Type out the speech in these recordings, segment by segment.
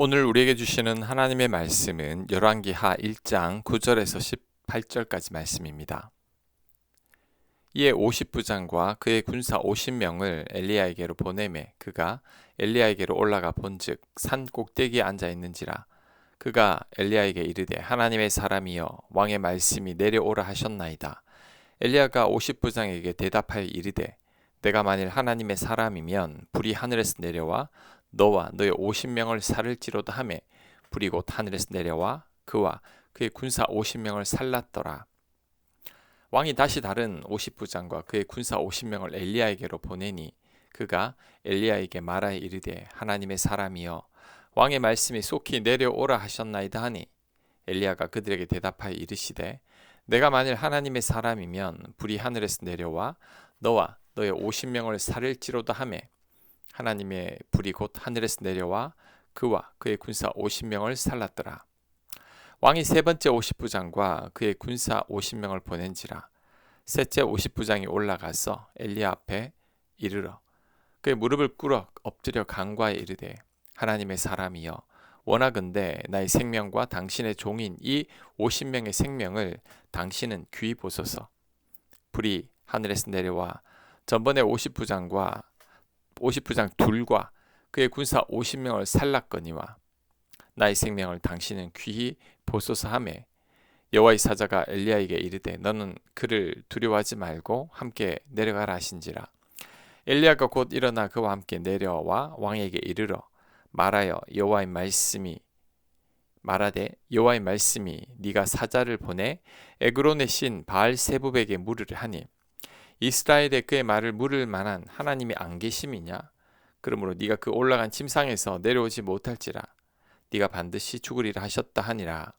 오늘 우리에게 주시는 하나님의 말씀은 열왕기하 1장 9절에서 18절까지 말씀입니다. 이에 50부장과 그의 군사 50명을 엘리야에게로 보내매 그가 엘리야에게로 올라가 본즉 산 꼭대기에 앉아 있는지라. 그가 엘리야에게 이르되 하나님의 사람이여 왕의 말씀이 내려오라 하셨나이다. 엘리야가 50부장에게 대답하여 이르되 내가 만일 하나님의 사람이면 불이 하늘에서 내려와 너와 너의 50명을 살을지로다 하매 불이 곧 하늘에서 내려와 그와 그의 군사 50명을 살랐더라. 왕이 다시 다른 50부장과 그의 군사 50명을 엘리야에게로 보내니 그가 엘리야에게 말하여 이르되 하나님의 사람이여 왕의 말씀이 속히 내려오라 하셨나이다 하니 엘리야가 그들에게 대답하여 이르시되 내가 만일 하나님의 사람이면 불이 하늘에서 내려와 너와 너의 50명을 살을지로다 하매 하나님의 불이 곧 하늘에서 내려와 그와 그의 군사 50명을 살랐더라. 왕이 세 번째 50부장과 그의 군사 50명을 보낸지라. 셋째 50부장이 올라가서 엘리야 앞에 이르러 그의 무릎을 꿇어 엎드려 간과에 이르되 하나님의 사람이여 원하건대 나의 생명과 당신의 종인 이 50명의 생명을 당신은 귀히 보소서. 불이 하늘에서 내려와 전번에 50부장 둘과 그의 군사 50명을 살랐거니와 나의 생명을 당신은 귀히 보소서 하매 여호와의 사자가 엘리야에게 이르되 너는 그를 두려워하지 말고 함께 내려가라 하신지라. 엘리야가 곧 일어나 그와 함께 내려와 왕에게 이르러 말하되 여호와의 말씀이 네가 사자를 보내 에그론의 신 바알세붑에게 물으려 하니 이스라엘에 그의 말을 물을 만한 하나님이 안 계심이냐? 그러므로 네가 그 올라간 침상에서 내려오지 못할지라 네가 반드시 죽으리라 하셨다 하니라.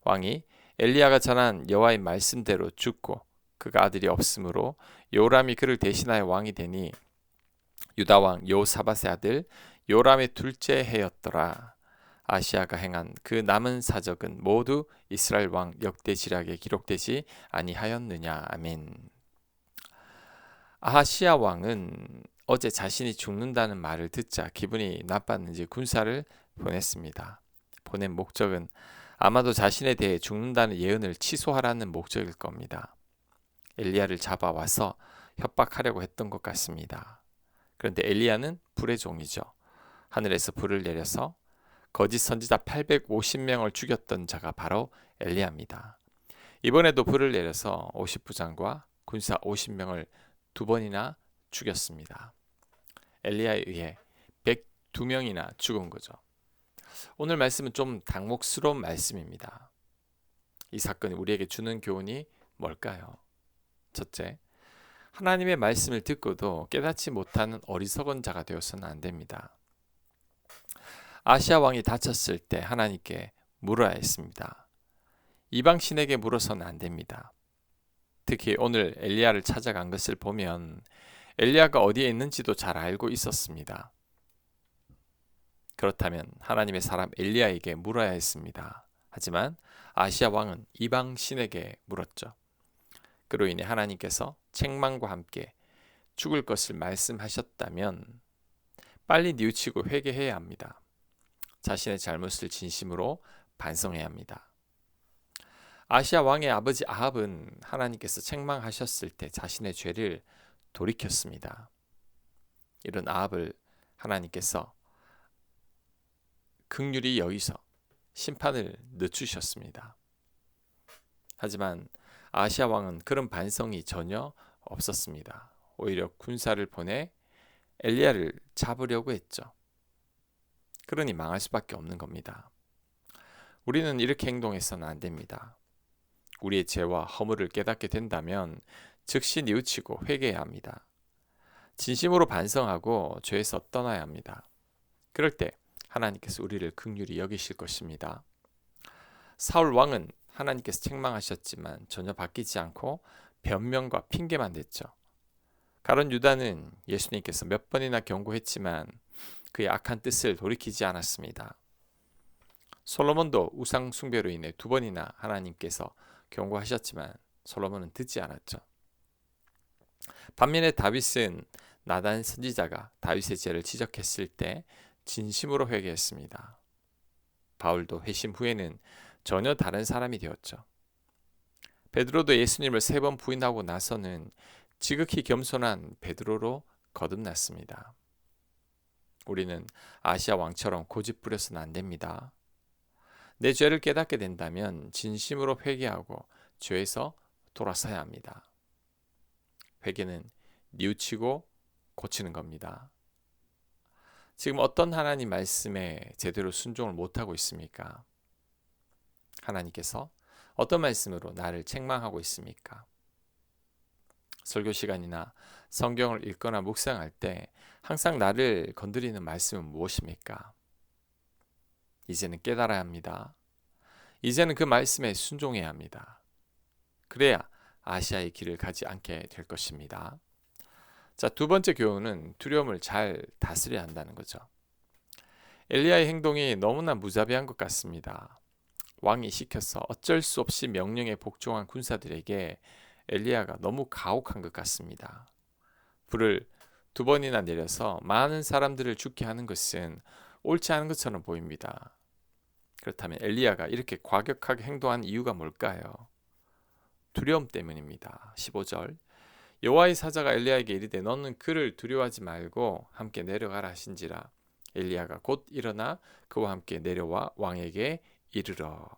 왕이 엘리야가 전한 여호와의 말씀대로 죽고 그가 아들이 없으므로 요람이 그를 대신하여 왕이 되니 유다 왕 여호사밧의 아들 요람의 둘째 해였더라. 아시아가 행한 그 남은 사적은 모두 이스라엘 왕 역대지략에 기록되지 아니하였느냐. 아멘. 아하시야 왕은 어제 자신이 죽는다는 말을 듣자 기분이 나빴는지 군사를 보냈습니다. 보낸 목적은 아마도 자신에 대해 죽는다는 예언을 취소하라는 목적일 겁니다. 엘리야를 잡아와서 협박하려고 했던 것 같습니다. 그런데 엘리야는 불의 종이죠. 하늘에서 불을 내려서 거짓 선지자 850명을 죽였던 자가 바로 엘리야입니다. 이번에도 불을 내려서 50부장과 군사 50명을 두 번이나 죽였습니다. 엘리야에 의해 102명이나 죽은 거죠. 오늘 말씀은 좀 당혹스러운 말씀입니다. 이 사건이 우리에게 주는 교훈이 뭘까요? 첫째, 하나님의 말씀을 듣고도 깨닫지 못하는 어리석은 자가 되어서는 안 됩니다. 아시아 왕이 다쳤을 때 하나님께 물어야 했습니다. 이방 신에게 물어서는 안 됩니다. 특히 오늘 엘리야를 찾아간 것을 보면 엘리야가 어디에 있는지도 잘 알고 있었습니다. 그렇다면 하나님의 사람 엘리야에게 물어야 했습니다. 하지만 아시아 왕은 이방 신에게 물었죠. 그로 인해 하나님께서 책망과 함께 죽을 것을 말씀하셨다면 빨리 뉘우치고 회개해야 합니다. 자신의 잘못을 진심으로 반성해야 합니다. 아시아 왕의 아버지 아합은 하나님께서 책망하셨을 때 자신의 죄를 돌이켰습니다. 이런 아합을 하나님께서 긍휼히 여기서 심판을 늦추셨습니다. 하지만 아시아 왕은 그런 반성이 전혀 없었습니다. 오히려 군사를 보내 엘리야를 잡으려고 했죠. 그러니 망할 수밖에 없는 겁니다. 우리는 이렇게 행동해서는 안 됩니다. 우리의 죄와 허물을 깨닫게 된다면 즉시 뉘우치고 회개해야 합니다. 진심으로 반성하고 죄에서 떠나야 합니다. 그럴 때 하나님께서 우리를 긍휼히 여기실 것입니다. 사울 왕은 하나님께서 책망하셨지만 전혀 바뀌지 않고 변명과 핑계만 댔죠. 가룟 유다는 예수님께서 몇 번이나 경고했지만 그의 악한 뜻을 돌이키지 않았습니다. 솔로몬도 우상 숭배로 인해 두 번이나 하나님께서 경고하셨지만 솔로몬은 듣지 않았죠. 반면에 다윗은 나단 선지자가 다윗의 죄를 지적했을 때 진심으로 회개했습니다. 바울도 회심 후에는 전혀 다른 사람이 되었죠. 베드로도 예수님을 3번 부인하고 나서는 지극히 겸손한 베드로로 거듭났습니다. 우리는 아시아 왕처럼 고집 부려서는 안 됩니다. 내 죄를 깨닫게 된다면 진심으로 회개하고 죄에서 돌아서야 합니다. 회개는 뉘우치고 고치는 겁니다. 지금 어떤 하나님 말씀에 제대로 순종을 못하고 있습니까? 하나님께서 어떤 말씀으로 나를 책망하고 있습니까? 설교 시간이나 성경을 읽거나 묵상할 때 항상 나를 건드리는 말씀은 무엇입니까? 이제는 깨달아야 합니다. 이제는 그 말씀에 순종해야 합니다. 그래야 아시아의 길을 가지 않게 될 것입니다. 자, 두 번째 교훈은 두려움을 잘 다스려야 한다는 거죠. 엘리야의 행동이 너무나 무자비한 것 같습니다. 왕이 시켜서 어쩔 수 없이 명령에 복종한 군사들에게 엘리야가 너무 가혹한 것 같습니다. 불을 2번이나 내려서 많은 사람들을 죽게 하는 것은 옳지 않은 것처럼 보입니다. 그렇다면 엘리야가 이렇게 과격하게 행동한 이유가 뭘까요? 두려움 때문입니다. 15절 여호와의 사자가 엘리야에게 이르되 너는 그를 두려워하지 말고 함께 내려가라 하신지라 엘리야가 곧 일어나 그와 함께 내려와 왕에게 이르러.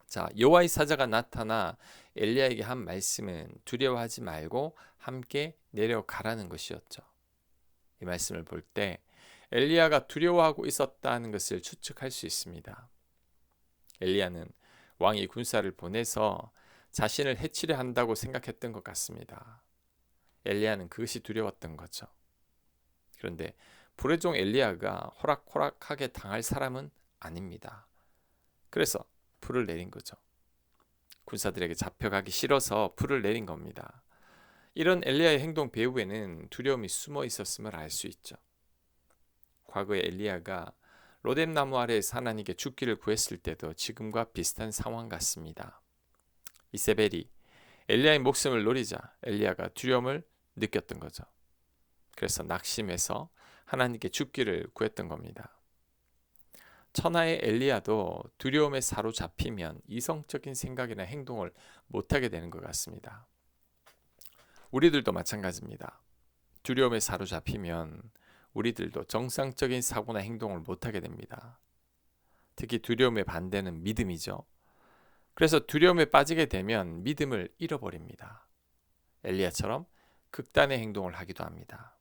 자, 여호와의 사자가 나타나 엘리야에게 한 말씀은 두려워하지 말고 함께 내려가라는 것이었죠. 이 말씀을 볼 때 엘리야가 두려워하고 있었다는 것을 추측할 수 있습니다. 엘리야는 왕이 군사를 보내서 자신을 해치려 한다고 생각했던 것 같습니다. 엘리야는 그것이 두려웠던 거죠. 그런데 불의 종 엘리야가 호락호락하게 당할 사람은 아닙니다. 그래서 불을 내린 거죠. 군사들에게 잡혀가기 싫어서 불을 내린 겁니다. 이런 엘리야의 행동 배후에는 두려움이 숨어 있었음을 알 수 있죠. 과거에 엘리야가 로뎀나무 아래에서 하나님께 죽기를 구했을 때도 지금과 비슷한 상황 같습니다. 이세벨이 엘리야의 목숨을 노리자 엘리야가 두려움을 느꼈던 거죠. 그래서 낙심해서 하나님께 죽기를 구했던 겁니다. 천하의 엘리야도 두려움에 사로잡히면 이성적인 생각이나 행동을 못하게 되는 것 같습니다. 우리들도 마찬가지입니다. 두려움에 사로잡히면 우리들도 정상적인 사고나 행동을 못하게 됩니다. 특히 두려움의 반대는 믿음이죠. 그래서 두려움에 빠지게 되면 믿음을 잃어버립니다. 엘리야처럼 극단의 행동을 하기도 합니다.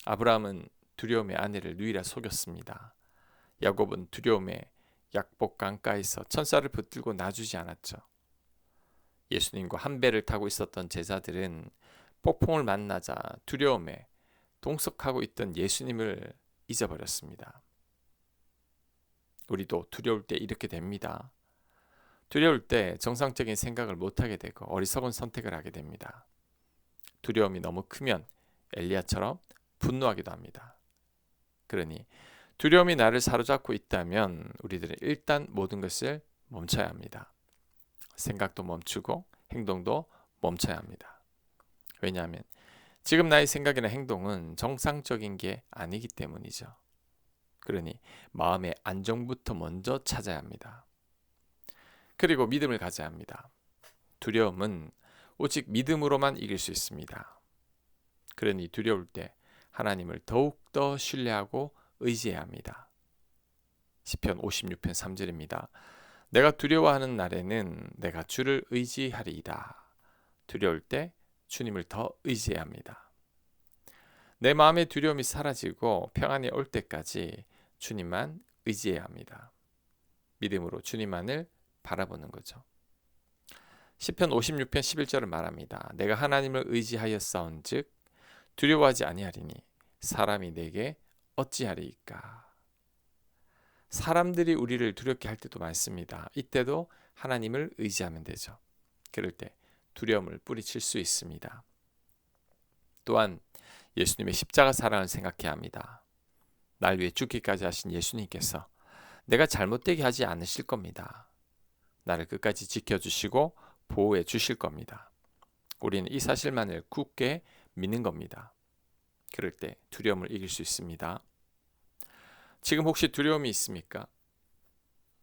아브라함은 두려움에 아내를 누이라 속였습니다. 야곱은 두려움에 약복 강가에서 천사를 붙들고 놔주지 않았죠. 예수님과 한 배를 타고 있었던 제자들은 폭풍을 만나자 두려움에 동석하고 있던 예수님을 잊어버렸습니다. 우리도 두려울 때 이렇게 됩니다. 두려울 때 정상적인 생각을 못하게 되고 어리석은 선택을 하게 됩니다. 두려움이 너무 크면 엘리야처럼 분노하기도 합니다. 그러니 두려움이 나를 사로잡고 있다면 우리들은 일단 모든 것을 멈춰야 합니다. 생각도 멈추고 행동도 멈춰야 합니다. 왜냐하면 지금 나의 생각이나 행동은 정상적인 게 아니기 때문이죠. 그러니 마음의 안정부터 먼저 찾아야 합니다. 그리고 믿음을 가져야 합니다. 두려움은 오직 믿음으로만 이길 수 있습니다. 그러니 두려울 때 하나님을 더욱더 신뢰하고 의지해야 합니다. 시편 56편 3절입니다. 내가 두려워하는 날에는 내가 주를 의지하리이다. 두려울 때 주님을 더 의지해야 합니다. 내 마음의 두려움이 사라지고 평안이 올 때까지 주님만 의지해야 합니다. 믿음으로 주님만을 바라보는 거죠. 시편 56편 11절을 말합니다. 내가 하나님을 의지하였사온즉 두려워하지 아니하리니 사람이 내게 어찌하리이까. 사람들이 우리를 두렵게 할 때도 많습니다. 이때도 하나님을 의지하면 되죠. 그럴 때 두려움을 뿌리칠 수 있습니다. 또한 예수님의 십자가 사랑을 생각해야 합니다. 날 위해 죽기까지 하신 예수님께서 내가 잘못되게 하지 않으실 겁니다. 나를 끝까지 지켜주시고 보호해 주실 겁니다. 우리는 이 사실만을 굳게 믿는 겁니다. 그럴 때 두려움을 이길 수 있습니다. 지금 혹시 두려움이 있습니까?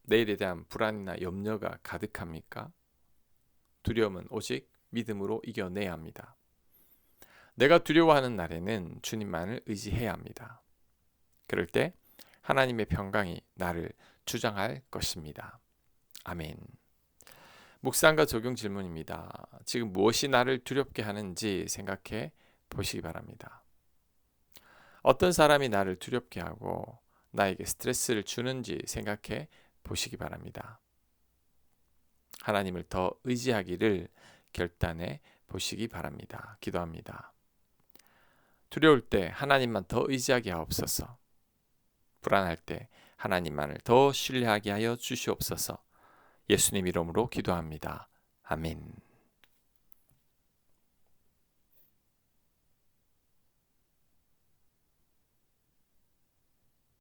내일에 대한 불안이나 염려가 가득합니까? 두려움은 오직 믿음으로 이겨내야 합니다. 내가 두려워하는 날에는 주님만을 의지해야 합니다. 그럴 때 하나님의 평강이 나를 주장할 것입니다. 아멘. 묵상과 적용 질문입니다. 지금 무엇이 나를 두렵게 하는지 생각해 보시기 바랍니다. 어떤 사람이 나를 두렵게 하고 나에게 스트레스를 주는지 생각해 보시기 바랍니다. 하나님을 더 의지하기를 결단해 보시기 바랍니다. 기도합니다. 두려울 때 하나님만 더 의지하게 하옵소서. 불안할 때 하나님만을 더 신뢰하게 하여 주시옵소서. 예수님 이름으로 기도합니다. 아멘.